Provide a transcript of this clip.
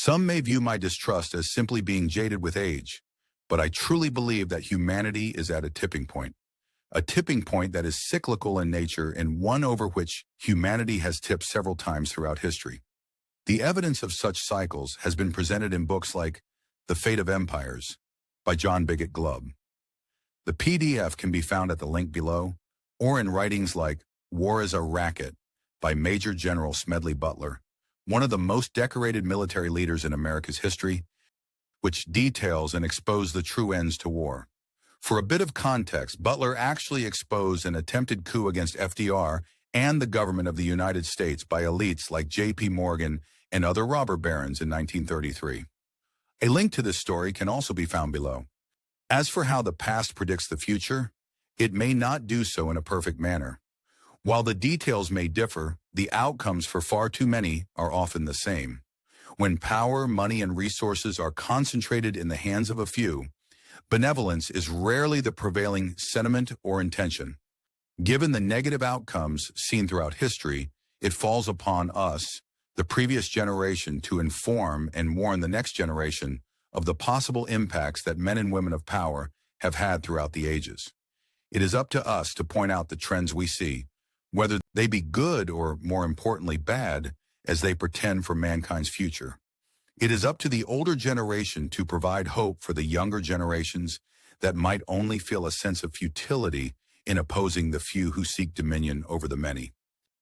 Some may view my distrust as simply being jaded with age, but I truly believe that humanity is at a tipping point that is cyclical in nature and one over which humanity has tipped several times throughout history. The evidence of such cycles has been presented in books like The Fate of Empires by John Bigot Glubb. The PDF can be found at the link below, or in writings like War is a Racket by Major General Smedley Butler, one of the most decorated military leaders in America's history, which details and exposes the true ends to war. For a bit of context, Butler actually exposed an attempted coup against FDR and the government of the United States by elites like J.P. Morgan and other robber barons in 1933. A link to this story can also be found below. As for how the past predicts the future, it may not do so in a perfect manner. While the details may differ, the outcomes for far too many are often the same. When power, money, and resources are concentrated in the hands of a few, benevolence is rarely the prevailing sentiment or intention. Given the negative outcomes seen throughout history, it falls upon us, the previous generation, to inform and warn the next generation of the possible impacts that men and women of power have had throughout the ages. It is up to us to point out the trends we see, whether they be good or, more importantly, bad, as they portend for mankind's future. It is up to the older generation to provide hope for the younger generations that might only feel a sense of futility in opposing the few who seek dominion over the many.